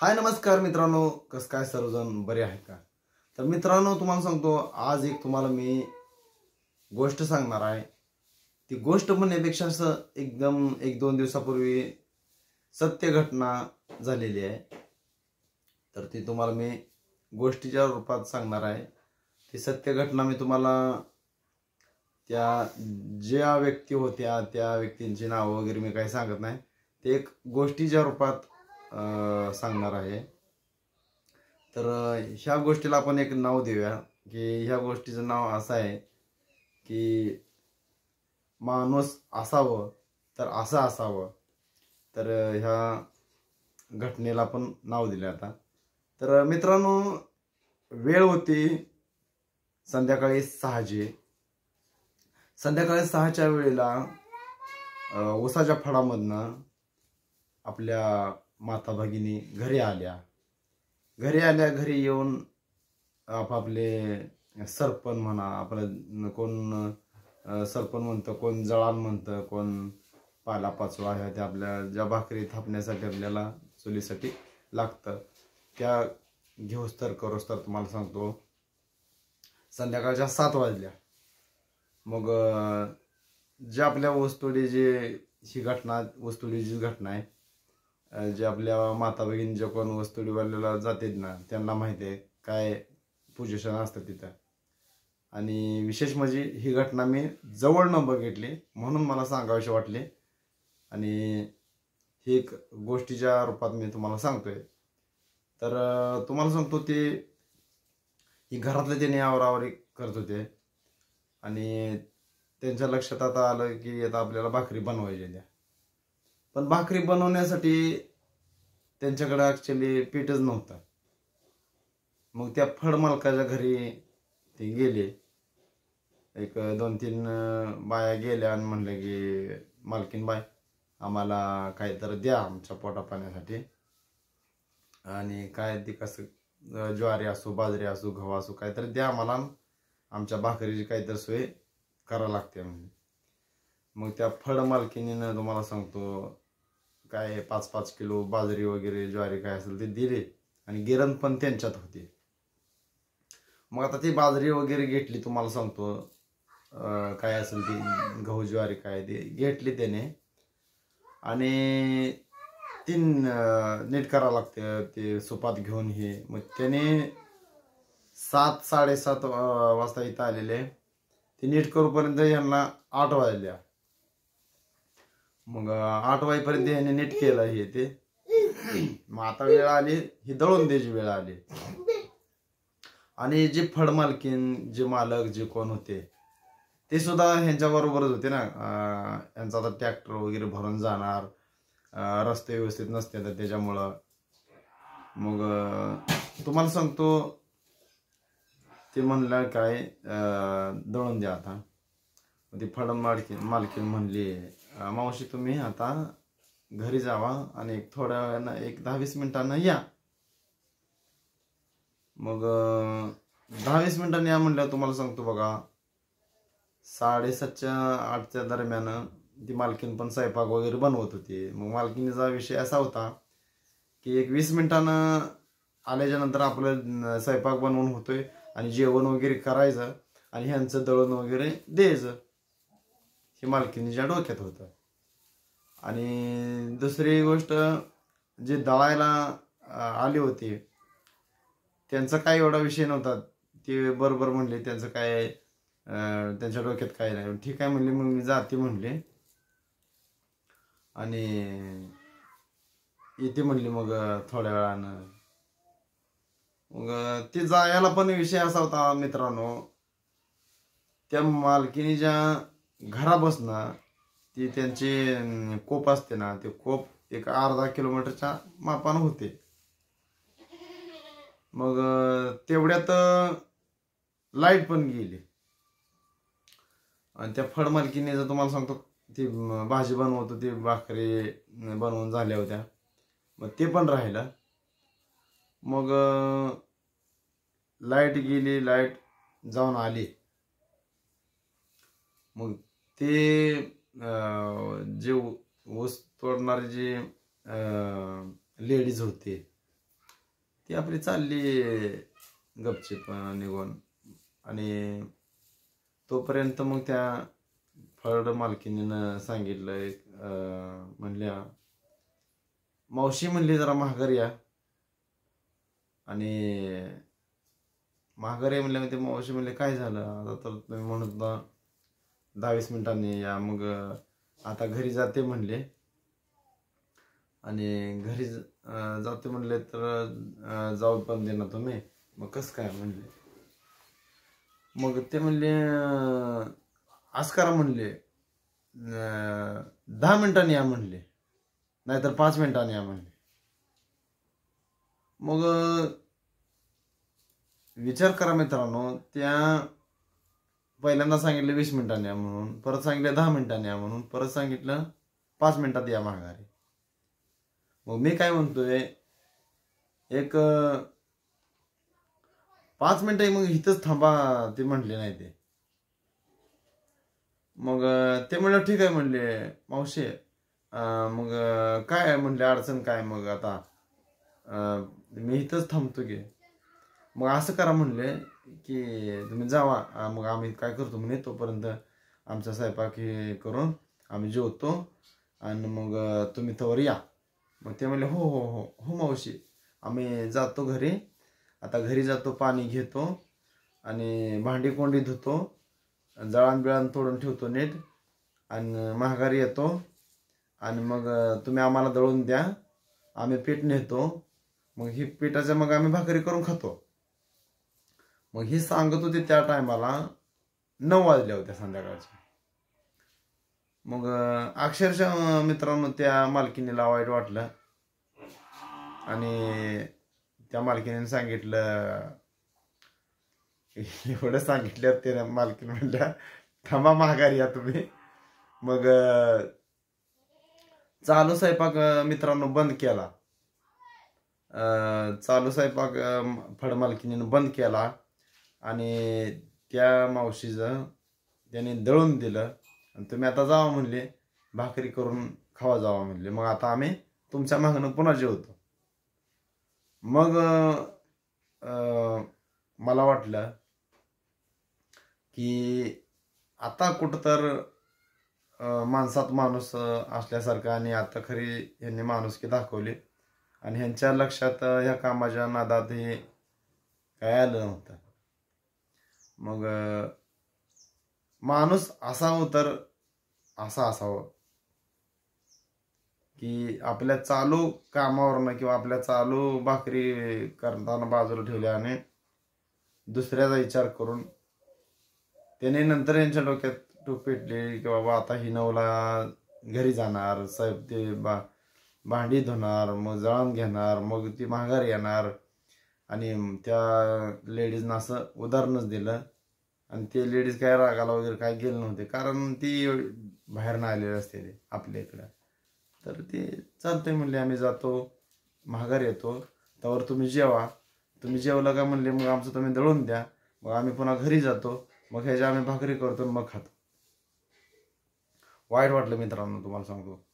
हाय नमस्कार मित्रांनो, कसं काय सर्वजण बरे आहेत का? तर मित्रांनो तुम्हाला सांगतो, आज तुम्हाला मी गोष्ट सांगणार आहे. ती गोष्ट म्हणण्यापेक्षा असं एकदम 1-2 दिवसापूर्वी सत्य घटना झालेली आहे. तर ती तुम्हाला मी गोष्टीच्या रूपात सांगणार आहे. ती सत्य घटना मी तुम्हाला त्या ज्या व्यक्ती होत्या त्या व्यक्तींची नाव वगैरे मी काही सांगत नाही. ते एक गोष्टीच्या रूपात सांगणार आहे. तर ह्या गोष्टीला आपण एक नाव देऊया की ह्या गोष्टीचं नाव असं आहे की माणूस असावं तर असं असावं. तर ह्या घटनेला आपण नाव दिले आता. तर मित्रांनो, वेळ होती संध्याकाळी 6ची. संध्याकाळी 6च्या वेळेला ऊसाच्या फळामधनं आपल्या माता भगिनी घरी आल्या. घरी येऊन आपापले सरपण म्हणा, आपलं कोण सरपण म्हणतं, कोण जळान म्हणतं, कोण पाला पाचवा ह्या त्या आपल्या ज्या भाकरी थापण्यासाठी आपल्याला चुलीसाठी लागतं त्या घेऊस तर करोस तर तुम्हाला सांगतो संध्याकाळच्या 7 वाजल्या. मग जे आपल्या ऊसतोडीची ही घटना ऊसतोडीची घटना आहे, जे आपल्या माता भगिनी जे कोण ऊसतोडीवाल्याला जातात ना त्यांना माहिती आहे काय पोझिशन असतं तिथं. आणि विशेष म्हणजे ही घटना मी जवळनं बघितली म्हणून मला सांगावीशी वाटली आणि ही एक गोष्टीच्या रूपात मी तुम्हाला सांगतोय. तर तुम्हाला सांगतो ते ही घरातले त्यांनी आवरावरी करत होते आणि त्यांच्या लक्षात आता आलं की आता आपल्याला भाकरी बनवायची द्या. पण भाकरी बनवण्यासाठी त्यांच्याकडे ॲक्च्युली पीठच नव्हतं. मग त्या फळ मालकाच्या घरी ते गेले. एक 2-3 बाया गेल्या आणि म्हणले की मालकीन बाय आम्हाला काहीतरी द्या आमच्या पोटा पाण्यासाठी. आणि काय ते कसं ज्वारी असो, बाजरी असो, गहू असो काहीतरी द्या आम्हाला, आमच्या भाकरीची काहीतरी सोय करावं लागते म्हणजे. मग त्या फळ मालकीनीनं तुम्हाला सांगतो काय 5-5 किलो बाजरी वगैरे ज्वारी काय असेल ते दिले आणि गिरण पण त्यांच्यात होती. मग आता ती बाजरी वगैरे घेतली, तुम्हाला सांगतो काय असेल ती गहू ज्वारी काय ते घेतली त्याने आणि तीन नीट करावं लागते ते सुपात घेऊन. हे मग त्याने 7-7:30 वाजता इथं आलेले. ते नीट करूपर्यंत यांना 8 वाजल्या. मग 8 वाजेपर्यंत ह्याने नीट केलं हे ते. मग आता वेळ आली ही दळून द्यायची वेळ आली. आणि जे फळ मालकीन जे मालक जे कोण होते ते सुद्धा ह्यांच्या बरोबरच होते ना. यांचा आता ट्रॅक्टर वगैरे भरून जाणार, रस्ते व्यवस्थित नसते तर त्याच्यामुळं. मग तुम्हाला सांगतो ते म्हणलं काय दळून द्या आता. ती फळ मालकीन म्हणली मावशी तुम्ही आता घरी जावा आणि एक थोड्या वेळानं एक 10-20 मिनिटांना या. मग 10-20 मिनिटांनी या म्हणल्यावर तुम्हाला सांगतो बघा 7:30-8च्या दरम्यान ती मालकीन पण स्वयंपाक वगैरे बनवत होती. मग मालकीनीचा विषय असा होता की एक 20 मिनिटानं आल्याच्या नंतर आपलं स्वयंपाक बनवून होतोय आणि जेवण वगैरे करायचं आणि ह्यांचं दळण वगैरे द्यायचं, हे मालकीनीच्या डोक्यात होतं. आणि दुसरी गोष्ट जे दळायला आले होते त्यांचा काय एवढा विषय नव्हता. ते बरोबर म्हणले त्यांचं काय त्यांच्या डोक्यात काय नाही. ठीक आहे म्हणले, मग मी जाते म्हणले आणि येते म्हणले मग थोड्या वेळानं. मग ते जायला पण विषय असा होता मित्रांनो, त्या मालकीनीच्या घरापासनं ती त्यांची कोप असते ना, ते कोप एक अर्धा किलोमीटरच्या मापानं होते. मग तेवढ्यात लाईट पण गेली आणि त्या फळ मालकीनीचं तुम्हाला सांगतो ती भाजी बनवत होती, भाकरी बनवून झाल्या होत्या, मग ते पण राहिलं. मग लाईट गेली, लाईट जाऊन आली. मग ते जे ऊस तोडणारे जे लेडीज होते ती आपली चालली गपचीप निघून. आणि तोपर्यंत मग त्या फळ मालकिनीनं सांगितलं, म्हणल्या मावशी म्हणली जरा माघारी या. आणि माघारी म्हणल्यामध्ये मावशी म्हणले काय झालं आता, तर तुम्ही म्हणत होता 10-20 मिनिटांनी या. मग आता घरी जाते म्हणले. आणि घरी जाते म्हणले तर जाऊ पण दे ना तुम्ही. मग कसं काय म्हणले. मग ते म्हणले आज करा म्हणले, 10 मिनिटांनी या म्हणले, नाहीतर 5 मिनिटांनी या म्हणले. मग विचार करा मित्रांनो, त्या पहिल्यांदा सांगितलं 20 मिनिटांनी या म्हणून, परत सांगितलं 10 मिनिटांनी या म्हणून, परत सांगितलं 5 मिनिटात या माघारी. मग मी काय म्हणतोय, एक 5 मिनिटं मग इथंच थांबा ते म्हटले नाही ते. मग ते म्हणलं ठीक आहे म्हणले मावशी. मग काय म्हणले अडचण काय. मग आता मी इथंच थांबतो की. मग असं करा म्हणले की तुम्ही जावा, मग आम्ही काय करतो म्हणे तोपर्यंत आमचा स्वयंपाक हे करून आम्ही जेवतो आणि मग तुम्ही तवर या. मग ते म्हणले हो हो हो हो मावशी, आम्ही जातो घरी. आता घरी जातो, पाणी घेतो आणि भांडी कोंडी धुतो, जळान बिळान तोडून ठेवतो नीट, आणि माघारी येतो. आणि मग तुम्ही आम्हाला दळून द्या, आम्ही पीठ नेतो. मग ही पिठाच्या मग आम्ही भाकरी करून खातो. मग ही सांगत होती त्या टायमाला 9 वाजल्या होत्या संध्याकाळच्या. मग अक्षरशः मित्रांनो त्या मालकिनीला वाईट वाटलं. आणि त्या मालकीने सांगितलं, एवढं सांगितलं ते मालकीने म्हणल्या थांबा माघारी या तुम्ही. मग चालू स्वयंपाक मित्रांनो बंद केला. चालू स्वयंपाक फळ मालकीने बंद केला. आणि त्या मावशीचं त्याने दळून दिलं. आणि तुम्ही आता जावा म्हणले, भाकरी करून खावा जावा म्हणले. मग आता आम्ही तुमच्या मागणं पुन्हा जेवतो. मग मला वाटलं की आता कुठं तर माणसात माणूस असल्यासारखं. आणि आता खरी ह्यांनी माणुसकी दाखवली. आणि ह्यांच्या लक्षात ह्या कामाच्या नादात हे काय आलं नव्हतं. मग माणूस असावं तर असा असावं की आपल्या चालू कामावरनं किंवा आपल्या चालू भाकरी करताना बाजूला ठेवल्या आणि दुसऱ्याचा विचार करून त्याने नंतर यांच्या डोक्यात टूप पेटली की बाबा आता ही 9ला घरी जाणार, साहेब ते भांडी धुणार, मग जळण घेणार, मग ती माघारी येणार. आणि त्या लेडीजनं असं उदाहरणच दिलं. आणि ते लेडीज काय रागाला वगैरे काय गेले नव्हते, कारण ती बाहेरनं आलेले असते ते आपल्या इकडं. तर ते चालतंय म्हणले, आम्ही जातो माघारी येतो, त्यावर तुम्ही जेवा. तुम्ही जेवलं का म्हणले मग आमचं तुम्ही दळून द्या, मग आम्ही पुन्हा घरी जातो, मग ह्याच्या आम्ही भाकरी करतो मग खातो. वाईट वाटलं मित्रांनो तुम्हाला सांगतो.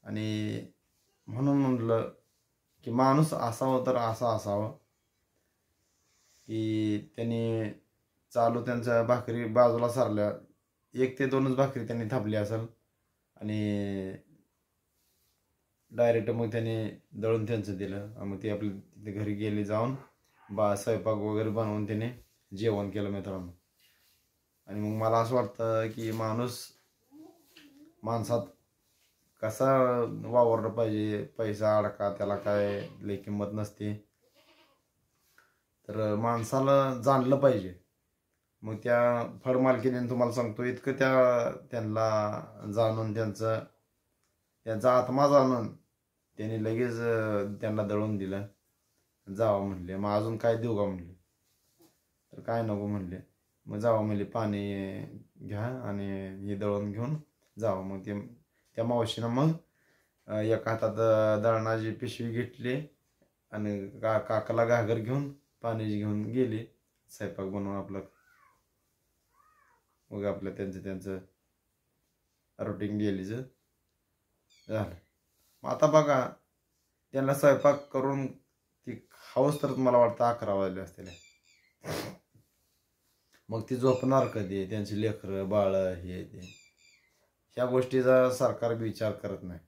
आणि म्हणून म्हटलं की माणूस असावं तर असं असावं की त्यांनी चालू त्यांच्या भाकरी बाजूला सारल्या, 1 ते 2च भाकरी त्यांनी थापली असेल. आणि डायरेक्ट मग त्यांनी दळून त्यांचं दिलं. मग ते आपले तिथे घरी गेले, जाऊन स्वयंपाक वगैरे बनवून त्याने जेवण केलं मित्रांनो. आणि मग मला असं वाटतं की माणसात कसा वावरलं पाहिजे. पैसा अडका त्याला काय लई किंमत नसते. तर माणसाला जाणलं पाहिजे. मग त्या फळ मालकीने तुम्हाला सांगतो इतकं त्यांना जाणून त्यांचा आत्मा जाणून त्यांनी लगेच त्यांना दळून दिलं. जावं म्हणले, मग अजून काय देऊ का म्हणले. तर काय नको म्हणले, मग जावं म्हणले, पाणी घ्या आणि हे दळून घेऊन जावं. मग त्या मावशीनं मग एका हातात दळणाची पिशवी घेतली आणि काकाला घागर घेऊन पाण्याची घेऊन गेली. स्वयंपाक बनवून आपलं मग आपलं त्यांचं रुटीन गेलीच झालं. मग आता बघा त्यांना स्वयंपाक करून ती खाऊस तर मला वाटतं 11 वाजले असतील. मग ती झोपणार कधी, त्यांची लेकरं बाळ हे ते, ह्या गोष्टीचा सरकार विचार करत नाही.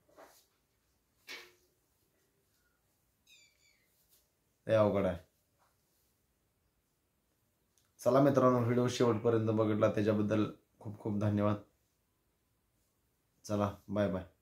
ते अवघड आहे. चला मित्रांनो, व्हिडिओ शेवटपर्यंत बघितला त्याच्याबद्दल खूप खूप धन्यवाद. चला, बाय बाय.